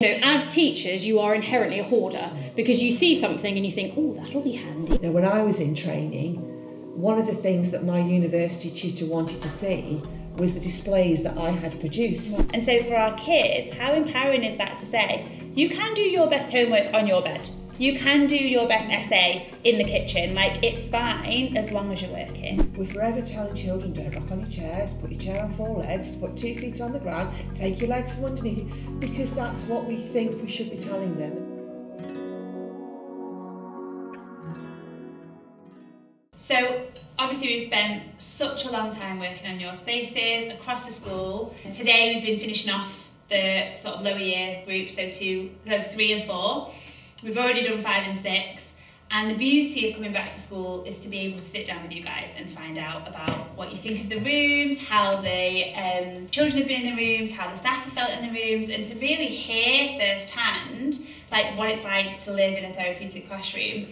You know, as teachers, you are inherently a hoarder because you see something and you think, oh, that'll be handy. You know, when I was in training, one of the things that my university tutor wanted to see was the displays that I had produced. And so for our kids, how empowering is that to say, you can do your best homework on your bed. You can do your best essay in the kitchen. Like, it's fine as long as you're working. We're forever telling children, don't rock on your chairs, put your chair on 4 legs, put 2 feet on the ground, take your leg from underneath it, because that's what we think we should be telling them. So obviously we've spent such a long time working on your spaces across the school. Today we've been finishing off the sort of lower year group, so 3 and 4. We've already done 5 and 6, and the beauty of coming back to school is to be able to sit down with you guys and find out about what you think of the rooms, how the children have been in the rooms, how the staff have felt in the rooms, and to really hear firsthand like what it's like to live in a therapeutic classroom.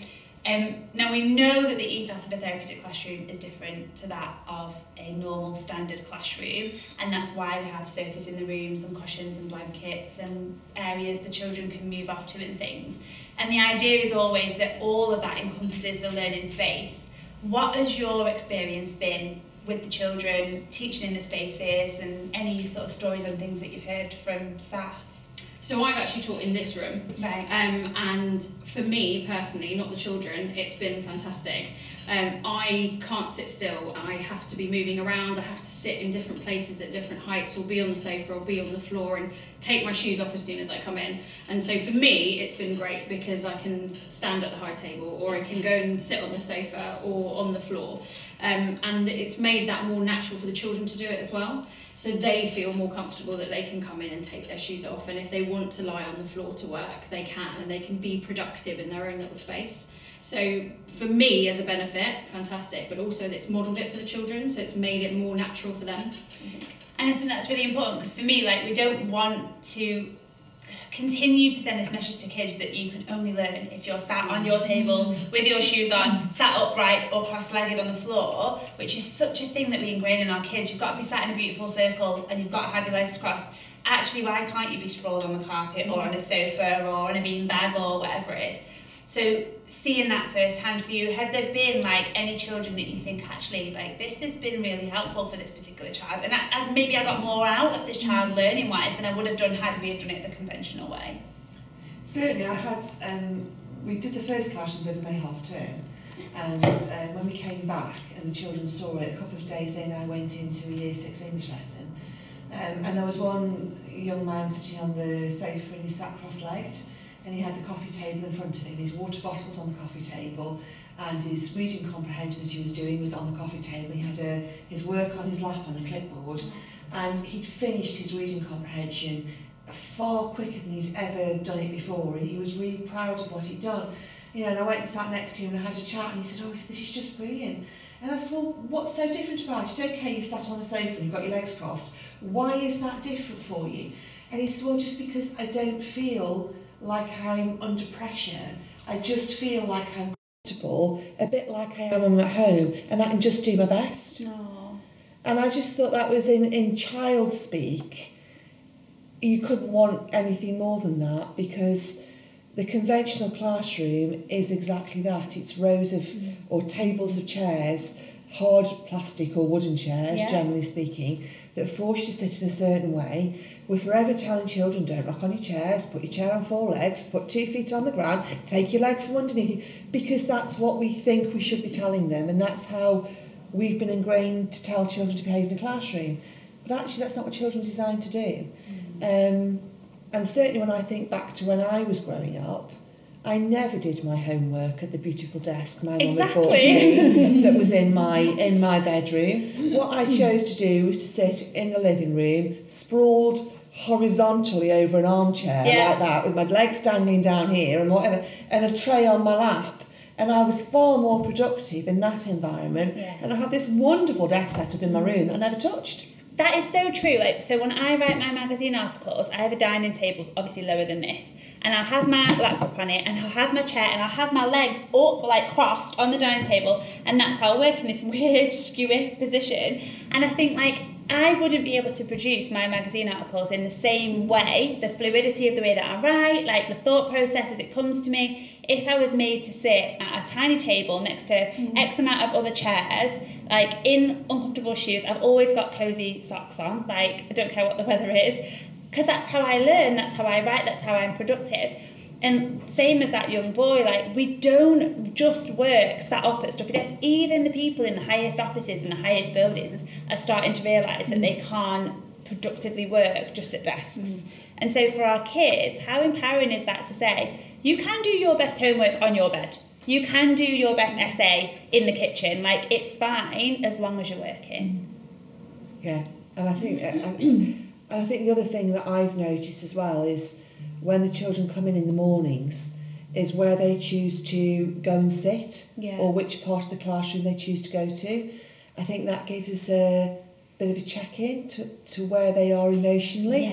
Now we know that the ethos of a therapeutic classroom is different to that of a normal standard classroom, and that's why we have sofas in the rooms and cushions and blankets and areas the children can move off to and things. And the idea is always that all of that encompasses the learning space. What has your experience been with the children, teaching in the spaces, and any sort of stories and things that you've heard from staff? So I've actually taught in this room, Right. And for me personally, not the children, it's been fantastic. I can't sit still. I have to be moving around. I have to sit in different places at different heights, or be on the sofa, or be on the floor, and take my shoes off as soon as I come in. And so for me, it's been great because I can stand at the high table, or I can go and sit on the sofa or on the floor. And it's made that more natural for the children to do it as well. So they feel more comfortable that they can come in and take their shoes off, and if they want to lie on the floor to work, they can, and they can be productive in their own little space. So for me, as a benefit, fantastic, but also it's modelled it for the children, so it's made it more natural for them. And I think that's really important, because for me, like, we don't want to continue to send this message to kids that you can only learn if you're sat on your table with your shoes on, sat upright or cross-legged on the floor, which is such a thing that we ingrain in our kids. You've got to be sat in a beautiful circle and you've got to have your legs crossed. Actually, why can't you be sprawled on the carpet or on a sofa or on a beanbag or whatever it is? So seeing that firsthand for you, have there been like any children that you think actually like this has been really helpful for this particular child, and maybe I got more out of this child learning wise than I would have done had we have done it the conventional way? Certainly, I had, we did the first classrooms over May half term, and when we came back and the children saw it, a couple of days in I went into a Year 6 English lesson, and there was one young man sitting on the sofa and he sat cross-legged, and he had the coffee table in front of him, his water bottle was on the coffee table, and his reading comprehension that he was doing was on the coffee table. He had his work on his lap on a clipboard, and he'd finished his reading comprehension far quicker than he'd ever done it before, and he was really proud of what he'd done. You know, and I went and sat next to him and I had a chat, and he said, this is just brilliant. And I said, well, what's so different about it? Okay, you sat on a sofa and you've got your legs crossed. Why is that different for you? And he said, well, just because I don't feel like I'm under pressure. I just feel like I'm comfortable, a bit like I am at home, and I can just do my best. No. And I just thought that was in child speak. You couldn't want anything more than that, because the conventional classroom is exactly that. It's rows of or tables of chairs, hard plastic or wooden chairs, generally speaking, that force you to sit in a certain way. We're forever telling children, don't rock on your chairs, put your chair on 4 legs, put 2 feet on the ground, take your leg from underneath you, because that's what we think we should be telling them, and that's how we've been ingrained to tell children to behave in a classroom. But actually that's not what children are designed to do. And certainly when I think back to when I was growing up, I never did my homework at the beautiful desk my mum had bought me that was in my bedroom. What I chose to do was to sit in the living room, sprawled horizontally over an armchair like that, with my legs dangling down here and whatever, and a tray on my lap. And I was far more productive in that environment. And I had this wonderful desk set up in my room that I never touched. That is so true. Like, so when I write my magazine articles, I have a dining table, obviously lower than this, and I'll have my laptop on it, and I'll have my chair, and I'll have my legs up, like crossed on the dining table, and that's how I work in this weird skew-iff position. And I think, like, I wouldn't be able to produce my magazine articles in the same way, the fluidity of the way that I write, like the thought process as it comes to me, if I was made to sit at a tiny table next to X amount of other chairs, like in uncomfortable shoes. I've always got cosy socks on, like I don't care what the weather is, because that's how I learn, that's how I write, that's how I'm productive. And same as that young boy, like we don't just work sat up at stuffy desks. Even the people in the highest offices in the highest buildings are starting to realise that they can't productively work just at desks. And so for our kids, how empowering is that to say, you can do your best homework on your bed. You can do your best essay in the kitchen. Like, it's fine as long as you're working. Yeah, and I think the other thing that I've noticed as well is when the children come in the mornings is where they choose to go and sit, or which part of the classroom they choose to go to. I think that gives us a bit of a check-in to where they are emotionally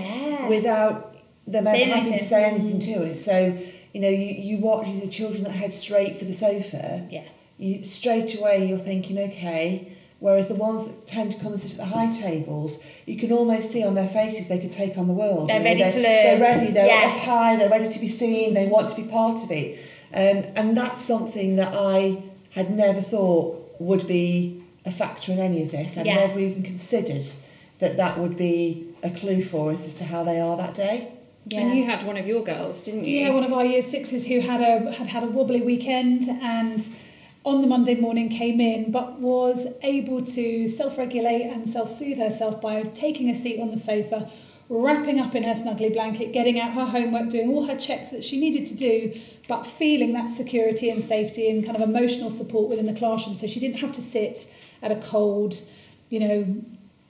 without them ever having to say anything to us. So, you know, you watch the children that head straight for the sofa, you straight away you're thinking, okay. Whereas the ones that tend to come and sit at the high tables, you can almost see on their faces they could take on the world. They're ready to learn. They're ready, they're up high, they're ready to be seen, they want to be part of it. And that's something that I had never thought would be a factor in any of this. I'd never even considered that would be a clue for us as to how they are that day. Yeah. And you had one of your girls, didn't you? Yeah, one of our year sixes who had a wobbly weekend and on the Monday morning came in, but was able to self-regulate and self-soothe herself by taking a seat on the sofa, wrapping up in her snuggly blanket, getting out her homework, doing all her checks that she needed to do, but feeling that security and safety and kind of emotional support within the classroom. So she didn't have to sit at a cold,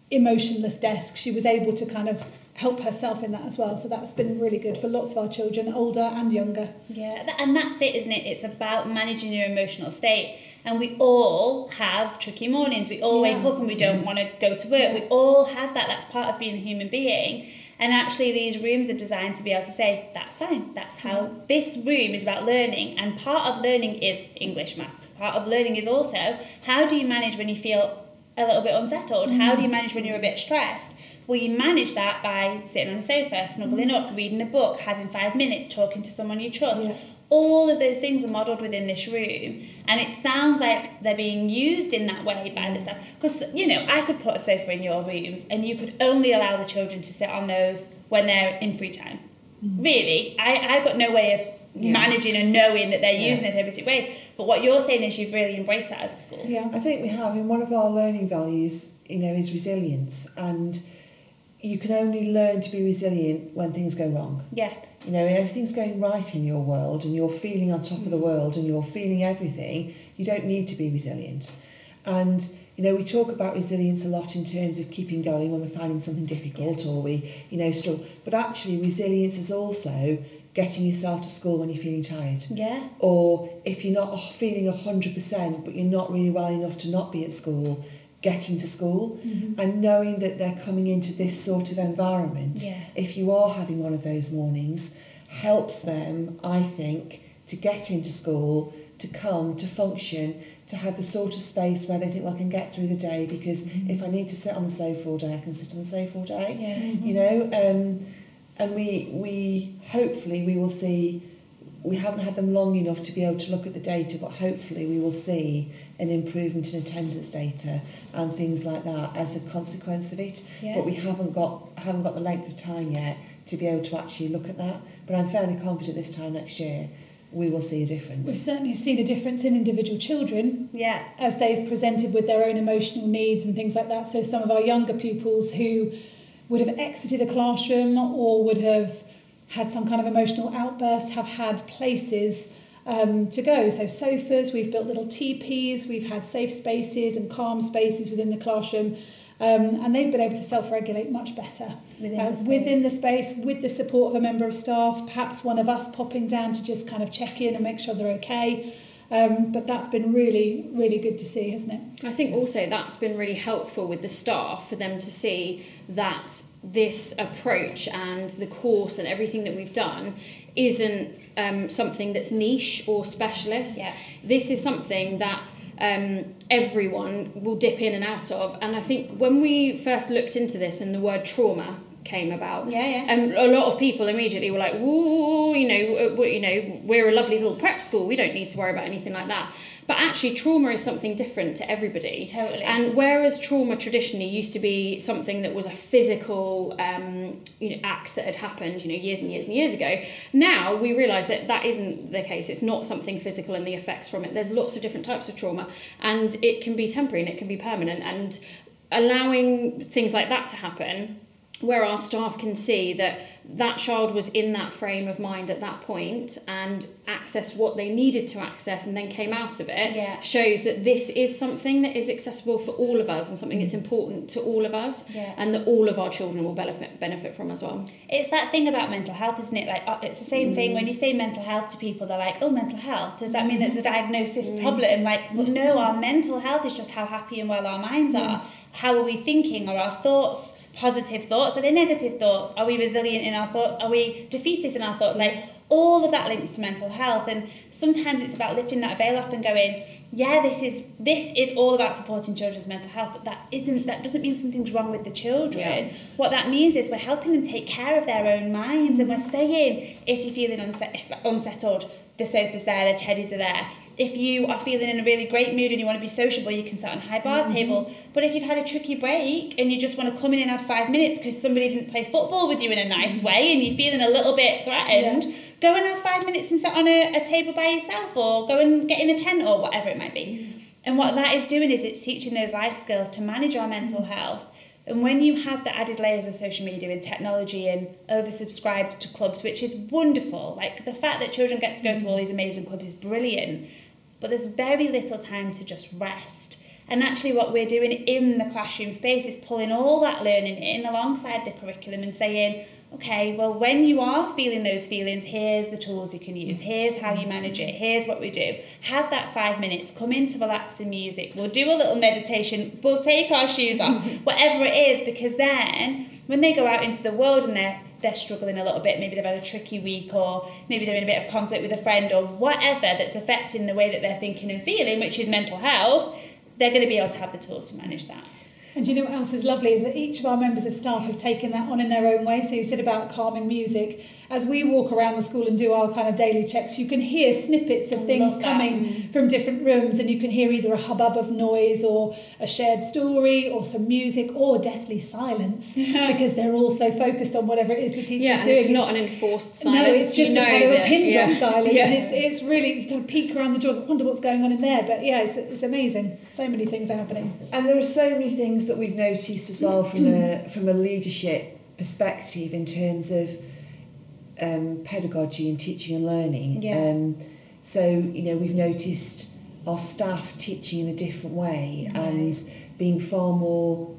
emotionless desk. She was able to kind of help herself in that as well. So that's been really good for lots of our children, older and younger. Yeah, and that's it, isn't it? It's about managing your emotional state. And we all have tricky mornings. We all wake up and we don't want to go to work. We all have that. That's part of being a human being. And actually these rooms are designed to be able to say, that's fine. That's how this room is about learning. And part of learning is English, maths. Part of learning is also, how do you manage when you feel a little bit unsettled? How do you manage when you're a bit stressed? Well, you manage that by sitting on a sofa, snuggling up, reading a book, having 5 minutes, talking to someone you trust. Yeah. All of those things are modelled within this room. And it sounds like they're being used in that way by the staff. Because, I could put a sofa in your rooms and you could only allow the children to sit on those when they're in free time. Really, I've got no way of managing and knowing that they're using it in a therapeutic way. But what you're saying is you've really embraced that as a school. Yeah, I think we have. And one of our learning values, is resilience. And you can only learn to be resilient when things go wrong. Yeah. If everything's going right in your world and you're feeling on top of the world and you're feeling everything, you don't need to be resilient. And, we talk about resilience a lot in terms of keeping going when we're finding something difficult or we, struggle. But actually resilience is also getting yourself to school when you're feeling tired. Yeah. Or if you're not feeling 100% but you're not really well enough to not be at school, getting to school and knowing that they're coming into this sort of environment, if you are having one of those mornings, helps them, I think, to get into school, to come, to function, to have the sort of space where they think, well, I can get through the day because if I need to sit on the sofa all day, I can sit on the sofa all day, and we hopefully we will see. We haven't had them long enough to be able to look at the data, but hopefully we will see an improvement in attendance data and things like that as a consequence of it. Yeah. But we haven't got the length of time yet to be able to actually look at that. But I'm fairly confident this time next year we will see a difference. We've certainly seen a difference in individual children as they've presented with their own emotional needs and things like that. So some of our younger pupils who would have exited a classroom or would have had some kind of emotional outburst, have had places to go. So sofas, we've built little teepees, we've had safe spaces and calm spaces within the classroom, and they've been able to self-regulate much better within the space, with the support of a member of staff, perhaps one of us popping down to just kind of check in and make sure they're okay. But that's been really, really good to see, hasn't it? I think also that's been really helpful with the staff for them to see that this approach and the course and everything that we've done isn't something that's niche or specialist. Yeah. This is something that everyone will dip in and out of. And I think when we first looked into this and the word trauma came about, a lot of people immediately were like, "Ooh, we're a lovely little prep school. We don't need to worry about anything like that." But actually, trauma is something different to everybody. Totally. And whereas trauma traditionally used to be something that was a physical, act that had happened, years and years and years ago, now we realise that that isn't the case. It's not something physical and the effects from it. There's lots of different types of trauma, and it can be temporary and it can be permanent. And allowing things like that to happen, where our staff can see that that child was in that frame of mind at that point and accessed what they needed to access and then came out of it, shows that this is something that is accessible for all of us and something that's important to all of us, and that all of our children will benefit from as well. It's that thing about mental health, isn't it? Like, it's the same thing when you say mental health to people, they're like, "Oh, mental health, does that mean there's a diagnosis problem?" Like, well, no, our mental health is just how happy and well our minds are. How are we thinking? Are our thoughts positive thoughts? Are they negative thoughts? Are we resilient in our thoughts? Are we defeatist in our thoughts? Like, all of that links to mental health, and sometimes it's about lifting that veil off and going, this is all about supporting children's mental health, but that doesn't mean something's wrong with the children. What that means is we're helping them take care of their own minds, and we're saying, if you're feeling unsettled, the sofa's there, the teddies are there. If you are feeling in a really great mood and you want to be sociable, you can sit on a high bar table. But if you've had a tricky break and you just want to come in and have 5 minutes because somebody didn't play football with you in a nice way and you're feeling a little bit threatened, go and have 5 minutes and sit on a table by yourself, or go and get in a tent, or whatever it might be. And what that is doing is it's teaching those life skills to manage our mental health. And when you have the added layers of social media and technology and oversubscribed to clubs, which is wonderful, like the fact that children get to go to all these amazing clubs is brilliant, but there's very little time to just rest. And actually what we're doing in the classroom space is pulling all that learning in alongside the curriculum and saying, okay, well, when you are feeling those feelings, here's the tools you can use, here's how you manage it, here's what we do. Have that 5 minutes, come into relaxing music, we'll do a little meditation, we'll take our shoes off, whatever it is, because then when they go out into the world and they're struggling a little bit, maybe they've had a tricky week, or maybe they're in a bit of conflict with a friend, or whatever that's affecting the way that they're thinking and feeling, which is mental health, they're going to be able to have the tools to manage that. And do you know what else is lovely is that each of our members of staff have taken that on in their own way. So you said about calming music. As we walk around the school and do our kind of daily checks, you can hear snippets of things coming from different rooms, and you can hear either a hubbub of noise or a shared story or some music or deathly silence because they're all so focused on whatever it is the teacher's doing. It's not an enforced silence. No, it's just a kind of a pin drop silence. Yeah. And it's really, you kind of peek around the door and wonder what's going on in there. But yeah, it's amazing. So many things are happening. And there are so many things that we've noticed as well from a leadership perspective in terms of pedagogy and teaching and learning. So, we've noticed our staff teaching in a different way and being far more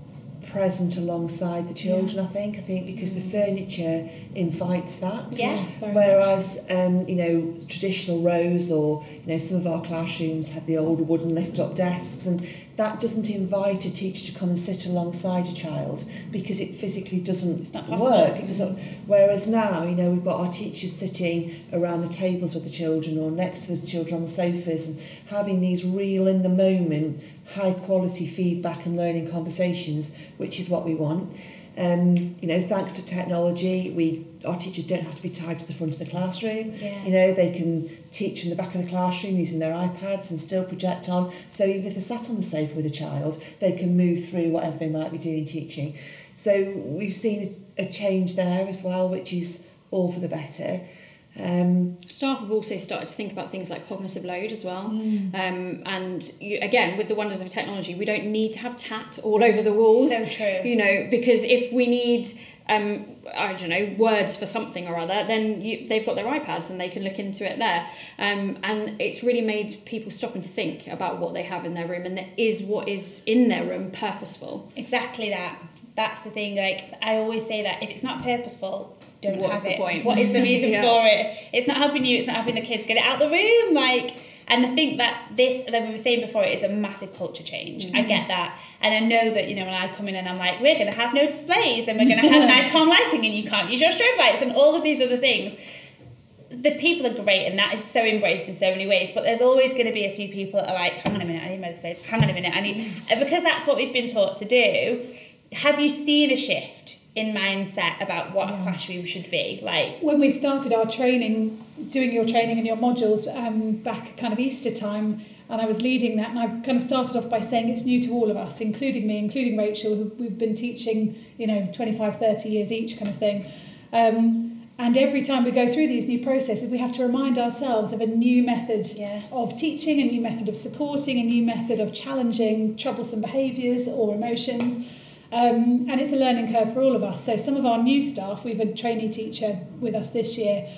present alongside the children, I think because the furniture invites that. Whereas traditional rows, or some of our classrooms had the old wooden lift up desks, and that doesn't invite a teacher to come and sit alongside a child because it physically doesn't work. It doesn't. Whereas now, we've got our teachers sitting around the tables with the children or next to the children on the sofas and having these real in the moment, high quality feedback and learning conversations, which is what we want. Thanks to technology, our teachers don't have to be tied to the front of the classroom. They can teach from the back of the classroom using their iPads and still project on. So even if they're sat on the sofa with a child, they can move through whatever they might be doing teaching. So we've seen a change there as well, which is all for the better. Staff have also started to think about things like cognitive load as well. And again, with the wonders of technology, we don't need to have tat all over the walls. So true. Because if we need words for something or other, then they've got their iPads and they can look into it there. And it's really made people stop and think about what they have in their room, and is what is in their room purposeful. Exactly that. That's the thing. Like, I always say that if it's not purposeful, don't What's have the it. point? What is the reason for it? It's not helping you, it's not helping the kids. Get it out the room. And I think that this, like we were saying before, it is a massive culture change. I get that. And I know that, when I come in and I'm like, we're going to have no displays and we're going to have nice calm lighting and you can't use your strobe lights and all of these other things. the people are great, and that is so embraced in so many ways, but there's always going to be a few people that are like, hang on a minute, I need more space, hang on a minute, because that's what we've been taught to do. Have you seen a shift in mindset about what a classroom should be? Like, when we started our training, doing your training and your modules back kind of Easter time, and I was leading that, and I kind of started off by saying it's new to all of us, including me, including Rachael, who we've been teaching, 25, 30 years each kind of thing. And every time we go through these new processes, we have to remind ourselves of a new method of teaching, a new method of supporting, a new method of challenging troublesome behaviours or emotions. And it's a learning curve for all of us. So some of our new staff, we've a trainee teacher with us this year.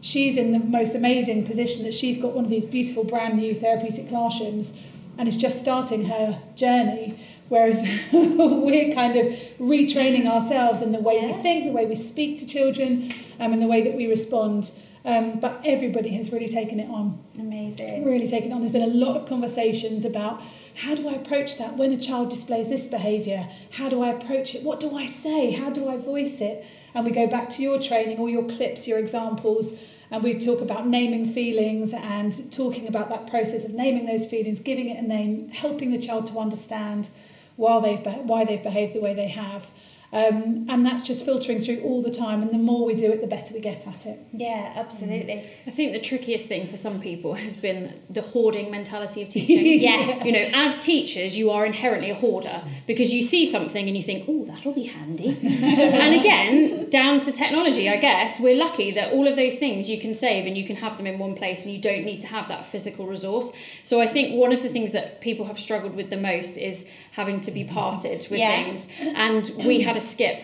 She's in the most amazing position that she's got one of these beautiful brand new therapeutic classrooms and is just starting her journey. Whereas we're kind of retraining ourselves in the way we think, the way we speak to children, and the way that we respond. But everybody has really taken it on. Amazing. Really taken it on. There's been a lot of conversations about how do I approach that when a child displays this behaviour? How do I approach it? What do I say? How do I voice it? And we go back to your training, all your clips, your examples, and we talk about naming feelings and talking about that process of naming those feelings, giving it a name, helping the child to understand why they've behaved the way they have. And that's just filtering through all the time, and the more we do it, the better we get at it. Yeah, absolutely. I think the trickiest thing for some people has been the hoarding mentality of teaching. Yes. As teachers, you are inherently a hoarder because you see something and you think, oh, that'll be handy. And again, down to technology, I guess, we're lucky that all of those things you can save and you can have them in one place and you don't need to have that physical resource. So I think one of the things that people have struggled with the most is having to be parted with things. And we had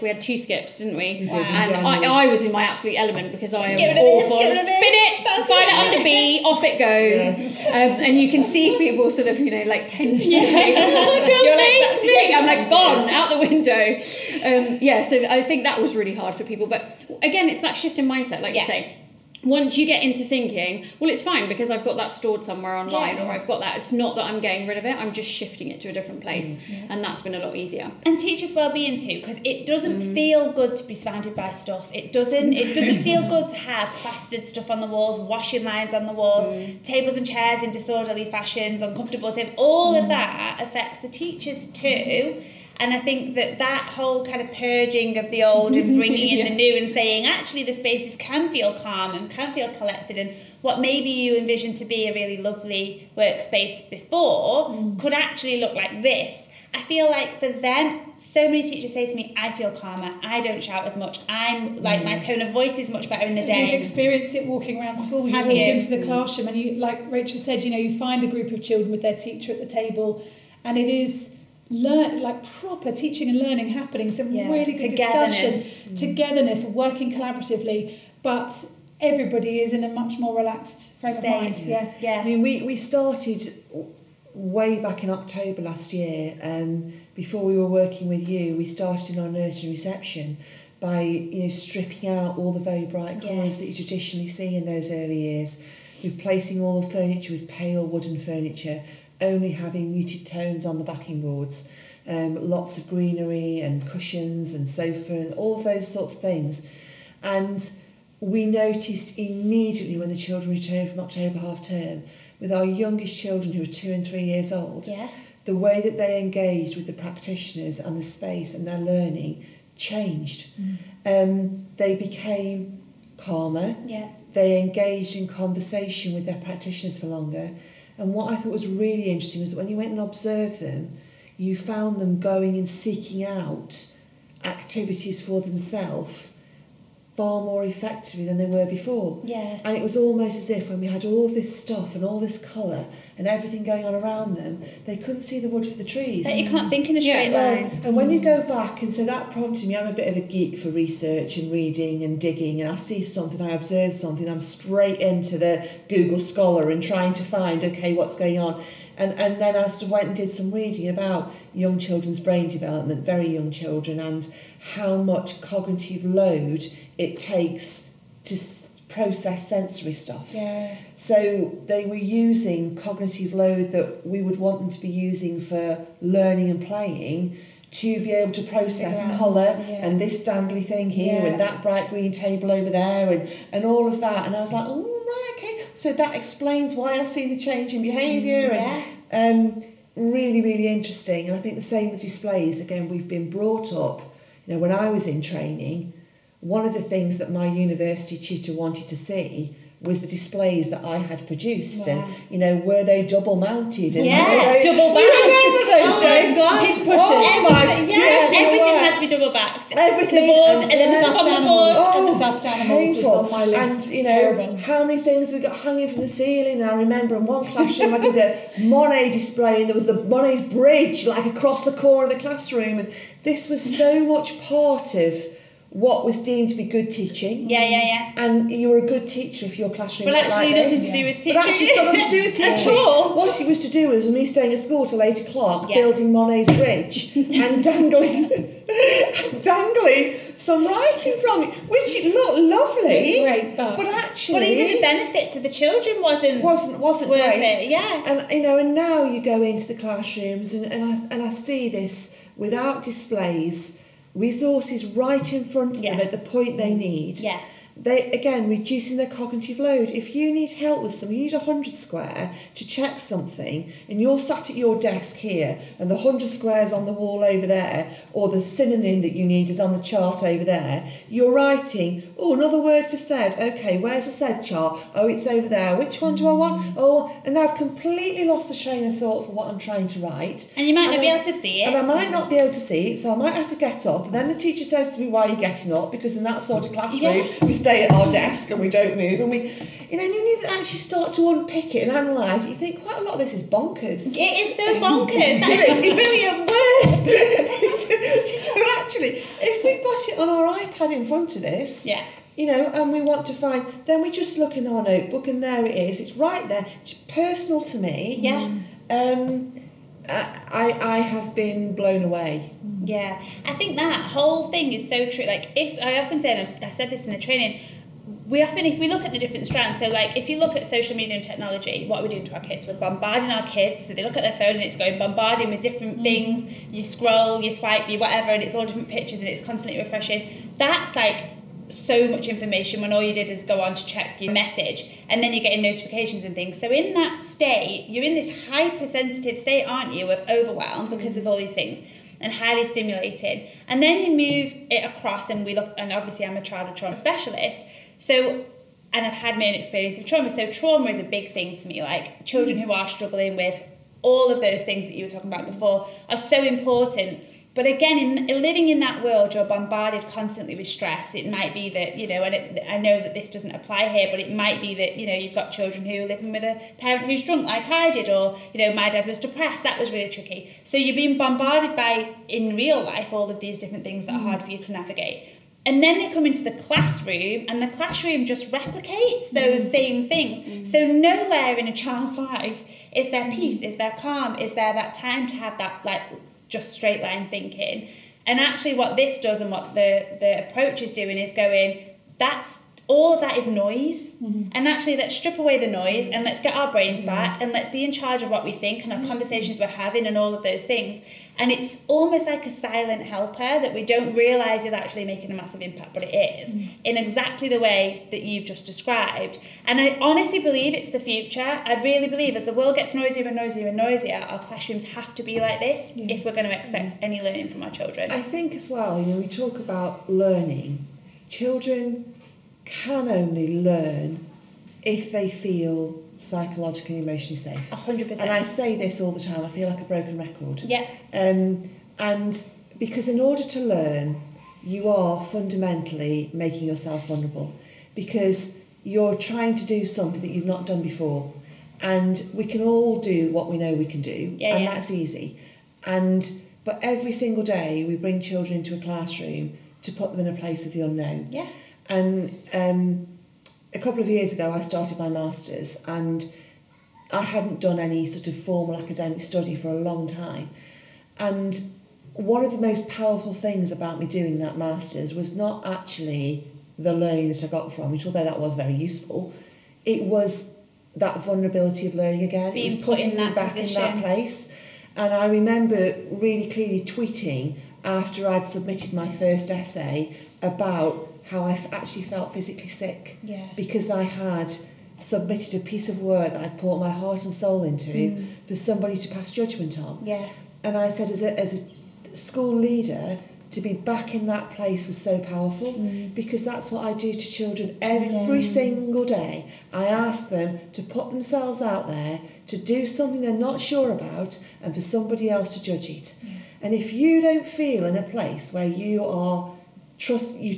we had 2 skips, didn't we? Wow. And I was in my absolute element because I am awful. Bin it, find it under B, off it goes. And you can see people sort of, tentatively, don't make me. I'm like, gone, out the window. So I think that was really hard for people. But again, it's that shift in mindset, like you say. Once you get into thinking, well, it's fine because I've got that stored somewhere online or I've got that. It's not that I'm getting rid of it. I'm just shifting it to a different place. And that's been a lot easier. And teachers' well-being too, because it doesn't feel good to be surrounded by stuff. It doesn't feel good to have plastered stuff on the walls, washing lines on the walls, tables and chairs in disorderly fashions, uncomfortable tables. All of that affects the teachers too. And I think that whole kind of purging of the old and bringing in the new and saying, actually, the spaces can feel calm and can feel collected, and what maybe you envisioned to be a really lovely workspace before could actually look like this. I feel like for them, so many teachers say to me, I feel calmer, I don't shout as much, I'm like, my tone of voice is much better in the day. We've experienced it walking around school. You walk into the classroom and you, like Rachel said, you find a group of children with their teacher at the table, and it is proper teaching and learning happening, some really good discussion, togetherness, working collaboratively, but everybody is in a much more relaxed frame of mind. I mean, we started way back in October last year, before we were working with you. We started in our nursery reception by stripping out all the very bright colours that you traditionally see in those early years, replacing all the furniture with pale wooden furniture, only having muted tones on the backing boards, lots of greenery and cushions and sofa and all of those sorts of things. And we noticed immediately when the children returned from October half term, with our youngest children who are 2 and 3 years old, the way that they engaged with the practitioners and the space and their learning changed. They became calmer, they engaged in conversation with their practitioners for longer. And what I thought was really interesting was that when you went and observed them, you found them going and seeking out activities for themselves far more effectively than they were before. And it was almost as if when we had all this stuff and all this colour and everything going on around them, they couldn't see the wood for the trees. Like you can't think in a straight line. And when you go back, and so that prompted me, I'm a bit of a geek for research and reading and digging, and I see something, I observe something, I'm straight into the Google Scholar and trying to find, okay, what's going on. And then I sort of went and did some reading about young children's brain development, very young children, and how much cognitive load it takes to process sensory stuff. So they were using cognitive load that we would want them to be using for learning and playing to be able to process colour and this dangly thing here and that bright green table over there and all of that. And I was like, oh, right, okay. So that explains why I've seen the change in behaviour. And really, really interesting. And I think the same with displays. Again, we've been brought up, you know, when I was in training, one of the things that my university tutor wanted to see was the displays that I had produced, and you know, were they double mounted? And double backed. You remember those days? Pin pushers. Everything had to be double backed. Everything, the board, and then the stuff on the board. And the stuffed animals was on my list. And you know, how many things we got hanging from the ceiling. And I remember in one classroom I did a Monet display, and there was the Monet's bridge like across the corner of the classroom, and this was so much part of what was deemed to be good teaching. And you were a good teacher if your classroom but actually like nothing to do with teaching. But actually it's got nothing to do with teaching. What it was to do was me staying at school till 8 o'clock, building Monet's bridge and dangling some writing from it, which it looked lovely. Great, but actually, but even the benefit to the children wasn't worth great. It. And you know, and now you go into the classrooms and I see this without displays. Resources right in front of them at the point they need. They, again, reducing their cognitive load. If you need help with something, you need 100 square to check something, and you're sat at your desk here, and the 100 squares on the wall over there, or the synonym that you need is on the chart over there, you're writing, oh, another word for said. Okay, where's the said chart? Oh, it's over there. Which one do I want? Oh, and I've completely lost the train of thought for what I'm trying to write. And you might not be able to see it. And I might not be able to see it, so I might have to get up. And then the teacher says to me, why are you getting up? Because in that sort of classroom, we stay at our desk and we don't move, and we, you know, and you need to actually start to unpick it and analyse it. You think quite a lot of this is bonkers. It is so bonkers. That's a brilliant word. Actually, if we've got it on our iPad in front of us, you know, and we want to find, then we just look in our notebook and there it is. It's right there. It's personal to me. I have been blown away. I think that whole thing is so true. Like, if I often say, and I said this in the training, if we look at the different strands, so like if you look at social media and technology, what are we doing to our kids? We're bombarding our kids, so they look at their phone and it's going bombarding with different things. You scroll, you swipe, you whatever, and it's all different pictures and it's constantly refreshing. That's like so much information when all you did is go on to check your message, and then you're getting notifications and things. So in that state, you're in this hypersensitive state, aren't you, of overwhelm, because there's all these things, and highly stimulated. And then you move it across, and we look, and obviously I'm a child and trauma specialist, so, and I've had my own experience of trauma, so trauma is a big thing to me. Like, children who are struggling with all of those things that you were talking about before are so important. But again, in living in that world, you're bombarded constantly with stress. It might be that, you know, and I know that this doesn't apply here, but it might be that, you know, you've got children who are living with a parent who's drunk like I did, or, you know, my dad was depressed. That was really tricky. So you're being bombarded by, in real life, all of these different things that are hard for you to navigate. And then they come into the classroom, and the classroom just replicates those same things. So nowhere in a child's life is there peace, is there calm, is there that time to have that, like, just straight line thinking. And actually what this does, and what the approach is doing, is going, that's all of that is noise. And actually, let's strip away the noise and let's get our brains back, and let's be in charge of what we think and our conversations we're having and all of those things. And it's almost like a silent helper that we don't realise is actually making a massive impact, but it is, in exactly the way that you've just described. And I honestly believe it's the future. I really believe as the world gets noisier and noisier and noisier, our classrooms have to be like this if we're going to expect any learning from our children. I think as well, you know, we talk about learning. Children can only learn if they feel psychologically and emotionally safe. 100%. And I say this all the time, I feel like a broken record. And because in order to learn, you are fundamentally making yourself vulnerable, because you're trying to do something that you've not done before. And we can all do what we know we can do, that's easy. But every single day we bring children into a classroom to put them in a place of the unknown. And a couple of years ago I started my Masters, and I hadn't done any sort of formal academic study for a long time. And one of the most powerful things about me doing that Masters was not actually the learning that I got from it, although that was very useful. It was that vulnerability of learning again. It was putting me back in that place. And I remember really clearly tweeting after I'd submitted my first essay about how I actually felt physically sick because I had submitted a piece of work that I'd poured my heart and soul into for somebody to pass judgment on. And I said, as a school leader, to be back in that place was so powerful because that's what I do to children every single day. I ask them to put themselves out there, to do something they're not sure about, and for somebody else to judge it. And if you don't feel in a place where you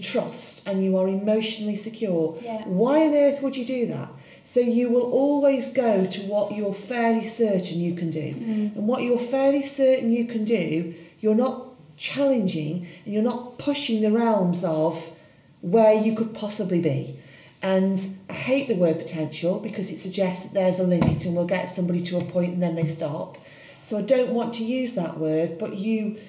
trust and you are emotionally secure, why on earth would you do that? So you will always go to what you're fairly certain you can do. And what you're fairly certain you can do, you're not challenging and you're not pushing the realms of where you could possibly be. And I hate the word potential because it suggests that there's a limit and we'll get somebody to a point and then they stop. So I don't want to use that word, but we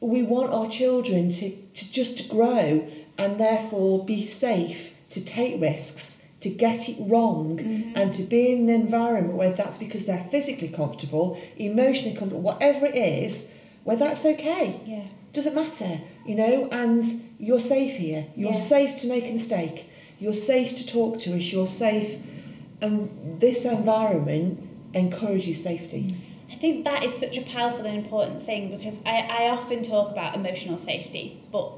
want our children to just grow and therefore be safe, to take risks, to get it wrong, and to be in an environment where that's because they're physically comfortable, emotionally comfortable, whatever it is, where that's okay. Doesn't matter, and you're safe here. You're safe to make a mistake. You're safe to talk to us. You're safe. And this environment encourages safety. I think that is such a powerful and important thing because I often talk about emotional safety, but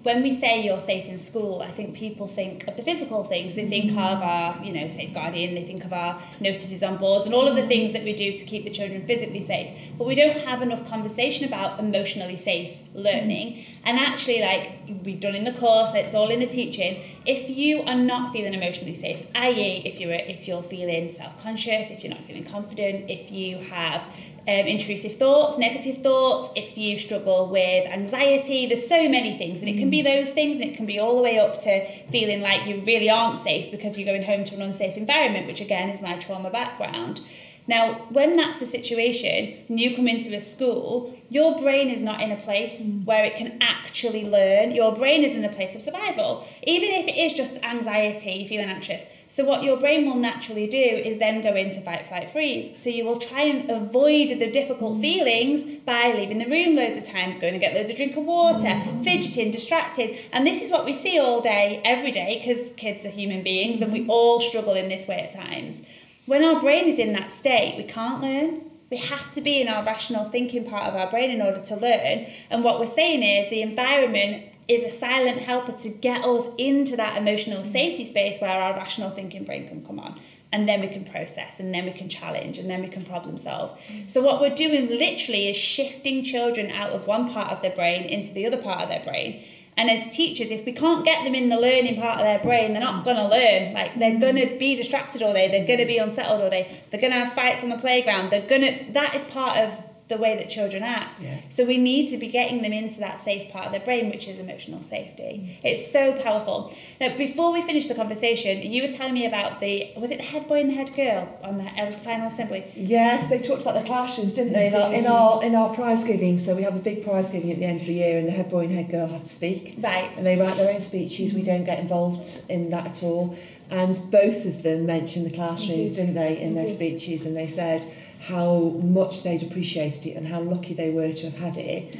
when we say you're safe in school, I think people think of the physical things. They think of our, safeguarding, they think of our notices on boards and all of the things that we do to keep the children physically safe. But we don't have enough conversation about emotionally safe learning. And actually, like we've done in the course, it's all in the teaching, if you are not feeling emotionally safe, i.e. if you're feeling self-conscious, if you're not feeling confident, if you have intrusive thoughts, negative thoughts, if you struggle with anxiety, there's so many things, and it can be those things, and it can be all the way up to feeling like you really aren't safe because you're going home to an unsafe environment, which again is my trauma background. Now, when that's the situation and you come into a school, your brain is not in a place where it can actually learn. Your brain is in a place of survival, even if it is just anxiety, feeling anxious. So what your brain will naturally do is then go into fight, flight, freeze. So you will try and avoid the difficult feelings by leaving the room loads of times, going to get loads of drink of water, fidgeting, distracted. And this is what we see all day, every day, because kids are human beings and we all struggle in this way at times. When our brain is in that state, we can't learn. We have to be in our rational thinking part of our brain in order to learn. And what we're saying is the environment is a silent helper to get us into that emotional safety space where our rational thinking brain can come on. And then we can process, and then we can challenge, and then we can problem solve. So what we're doing literally is shifting children out of one part of their brain into the other part of their brain. And as teachers, if we can't get them in the learning part of their brain, they're not going to learn. Like, they're going to be distracted all day. They're going to be unsettled all day. They're going to have fights on the playground. That is part of the way that children act. So we need to be getting them into that safe part of their brain, which is emotional safety. It's so powerful. Now, before we finish the conversation, you were telling me about was it the head boy and the head girl on the final assembly? Yes, they talked about the classrooms, didn't they? In our prize giving. So we have a big prize giving at the end of the year, and the head boy and head girl have to speak. Right. And they write their own speeches. We don't get involved in that at all. And both of them mentioned the classrooms, didn't they, in their speeches, and they said how much they'd appreciated it and how lucky they were to have had it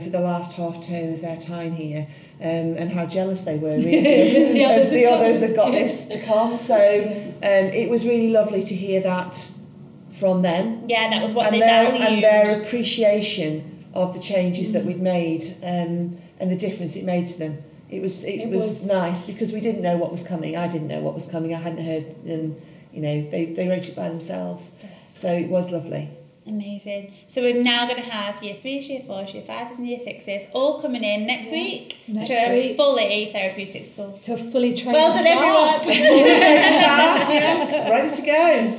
for the last half term of their time here, and how jealous they were really of the others that got this to come. So it was really lovely to hear that from them. Yeah, that was what they valued. And their appreciation of the changes that we'd made and the difference it made to them. It was nice because we didn't know what was coming. I didn't know what was coming. I hadn't heard them. They wrote it by themselves. So it was lovely. Amazing. So we're now going to have year 3s, year 4s, year 5s and year 6s all coming in next week to a fully therapeutic school. To a fully trained Well done, everyone. Yes, ready to go.